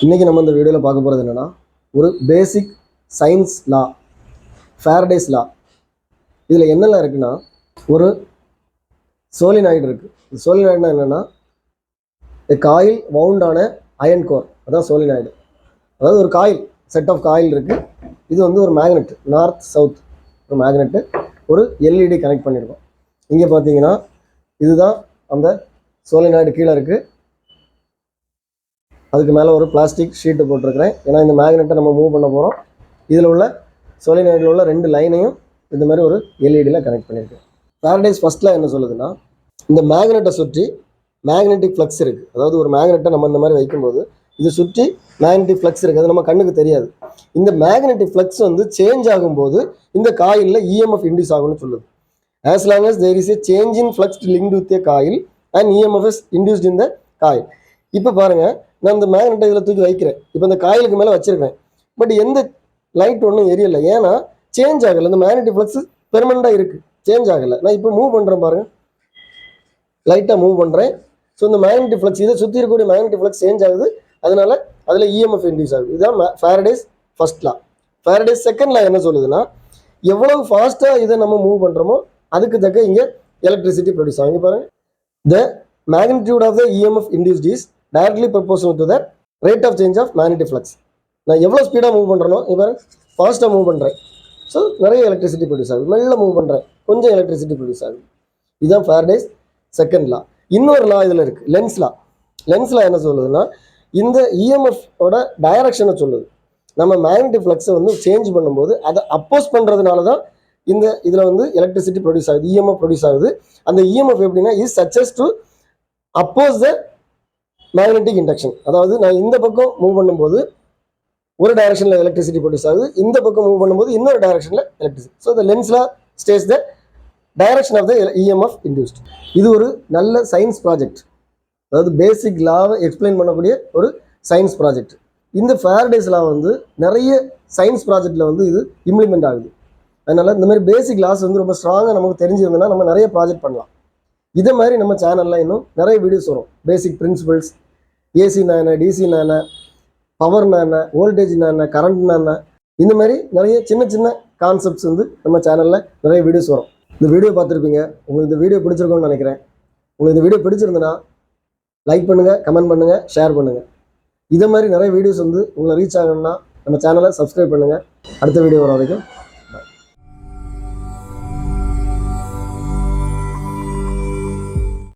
இன்றைக்கி நம்ம இந்த வீடியோவில் பார்க்க போகிறது என்னென்னா, ஒரு பேசிக் சயின்ஸ் லா, ஃபேரடேஸ் லா. இதில் என்னெல்லாம் இருக்குன்னா, ஒரு சோலினாய்டு இருக்குது. சோலினாய்டுனா என்னென்னா, காயில் வவுண்டான அயன் கோர், அதான் சோலினாய்டு. அதாவது ஒரு காயில், செட் ஆஃப் காயில் இருக்குது. இது வந்து ஒரு மேக்னெட், நார்த் சவுத் ஒரு மேக்னெட்டு, ஒரு எல்இடி கனெக்ட் பண்ணியிருக்கோம். இங்கே பார்த்தீங்கன்னா இதுதான் அந்த சோலினாய்டு கீழே இருக்குது. அதுக்கு மேலே ஒரு பிளாஸ்டிக் ஷீட்டு போட்டிருக்கிறேன். ஏன்னா இந்த மேக்னெட்டை நம்ம மூவ் பண்ண போகிறோம். இதில் உள்ள சோலினாய்டில் உள்ள 2 லைனையும் இந்த மாதிரி ஒரு எல்இடியில் கனெக்ட் பண்ணியிருக்கேன். ஃபேரடேஸ் ஃபர்ஸ்ட்டில் என்ன சொல்லுதுன்னா, இந்த மேக்னெட்டை சுற்றி மேக்னெட்டிக் ஃப்ளக்ஸ் இருக்குது. அதாவது ஒரு மேக்னெட்டை நம்ம இந்த மாதிரி வைக்கும்போது இது சுற்றி மேக்னெட்டிக் ஃப்ளக்ஸ் இருக்குது. அது நம்ம கண்ணுக்கு தெரியாது. இந்த மேக்னெட்டிக் ஃப்ளக்ஸ் வந்து சேஞ்ச் ஆகும்போது இந்த காயிலில் இஎம்எஃப் இன்டியூஸ் ஆகும்னு சொல்லுது. As long as there is a change in flux linked with a coil and EMF is induced in the coil. இப்போ பாருங்கள், நான் இந்த மேக்னெட்டை இதில் தூக்கி வைக்கிறேன். இப்போ இந்த காயிலுக்கு மேலே வச்சிருக்கேன். பட் எந்த லைட் ஒன்றும் எரியலை. ஏன்னா சேஞ்ச் ஆகலை. இந்த மேக்னெட்டிக் ஃப்ளக்ஸ் பெர்மனண்டாக இருக்குது, சேஞ்ச் ஆகலை. நான் இப்போ மூவ் பண்ணுறேன் பாருங்கள், லைட்டாக மூவ் பண்ணுறேன். ஸோ இந்த மேக்னெட்டிக் ஃப்ளக்ஸ், இதை சுற்றி இருக்கக்கூடிய மேக்னெட்டிக் ஃப்ளக்ஸ் சேஞ்ச் ஆகுது. அதனால அதில் இஎம்எஃப் இன்டியூஸ் ஆகுது. இதுதான் ஃபேரடேஸ் ஃபர்ஸ்ட் லா. ஃபேரடேஸ் செகண்ட் லா என்ன சொல்லுதுன்னா, எவ்வளவு ஃபாஸ்ட்டாக இதை நம்ம மூவ் பண்ணுறோமோ அதுக்கு தக்க இங்கே எலக்ட்ரிசிட்டி ப்ரொடியூஸ் ஆகும். இங்கே பாருங்கள், the magnitude of the EMF induced is directly proportional to the rate of change of magnetic flux. நான் எவ்வளோ ஸ்பீடாக மூவ் பண்ணுறனோ, இப்போ ஃபாஸ்ட்டாக மூவ் பண்ணுறேன், ஸோ நிறைய எலக்ட்ரிசிட்டி ப்ரொடியூஸ் ஆகுது. மெல்ல மூவ் பண்ணுறேன், கொஞ்சம் எலக்ட்ரிசிட்டி ப்ரொடியூஸ் ஆகுது. இதுதான் ஃபேரடேஸ் செகண்ட் லா. இன்னொரு லா இதில் இருக்குது, லென்ஸ் லா. லென்ஸ் லா என்ன சொல்லுதுன்னா, இந்த இஎம்எஃபோட டைரக்ஷனை சொல்லுது. நம்ம மேக்னெட்டிக் ஃப்ளக்ஸை வந்து சேஞ்ச் பண்ணும்போது அதை அப்போஸ் பண்ணுறதுனால தான் இந்த இதில் வந்து எலக்ட்ரிசிட்டி ப்ரொடியூஸ் ஆகுது, இஎம்எஃப் ப்ரொடியூஸ் ஆகுது. அந்த இஎம்எஃப் எப்படின்னா, is such as to oppose the magnetic induction. அதாவது நான் இந்த பக்கம் மூவ் பண்ணும்போது ஒரு டைரக்ஷனில் எலக்ட்ரிசிட்டி ப்ரொடியூஸ் ஆகுது, இந்த பக்கம் மூவ் பண்ணும்போது இன்னொரு டைரக்ஷனில் electricity. So the Lenz law states the direction of the EMF induced. இது ஒரு நல்ல சயின்ஸ் ப்ராஜெக்ட். அதாவது பேசிக் லாவை எக்ஸ்பிளைன் பண்ணக்கூடிய ஒரு சயின்ஸ் ப்ராஜெக்ட். இந்த ஃபேரடேஸ் லா வந்து நிறைய சயின்ஸ் ப்ராஜெக்டில் வந்து இது இம்ப்ளிமெண்ட் ஆகுது. அதனால் இந்த மாதிரி பேசிக் லாஸ் வந்து ரொம்ப ஸ்ட்ராங்காக நமக்கு தெரிஞ்சிருந்ததுன்னா நம்ம நிறைய ப்ராஜெக்ட் பண்ணலாம். இதே மாதிரி நம்ம சேனலில் இன்னும் நிறைய வீடியோஸ் வரும். பேசிக் பிரின்சிபல்ஸ், ஏசினா என்ன, டிசினா என்ன, பவர்னா என்ன, வோல்டேஜ்னா என்ன, கரண்ட்னா என்ன, இந்த மாதிரி நிறைய சின்ன சின்ன கான்செப்ட்ஸ் வந்து நம்ம சேனலில் நிறைய வீடியோஸ் வரும். இந்த வீடியோ பார்த்துருப்பீங்க. உங்களுக்கு இந்த வீடியோ பிடிச்சிருக்கோன்னு நினைக்கிறேன். உங்களுக்கு இந்த வீடியோ பிடிச்சிருந்ததுன்னா லைக் பண்ணுங்கள், கமெண்ட் பண்ணுங்கள், ஷேர் பண்ணுங்கள். இதே மாதிரி நிறைய வீடியோஸ் வந்து உங்களை ரீச் ஆகணும்னா நம்ம சேனலை சப்ஸ்கிரைப் பண்ணுங்கள். அடுத்த வீடியோ வர வரைக்கும்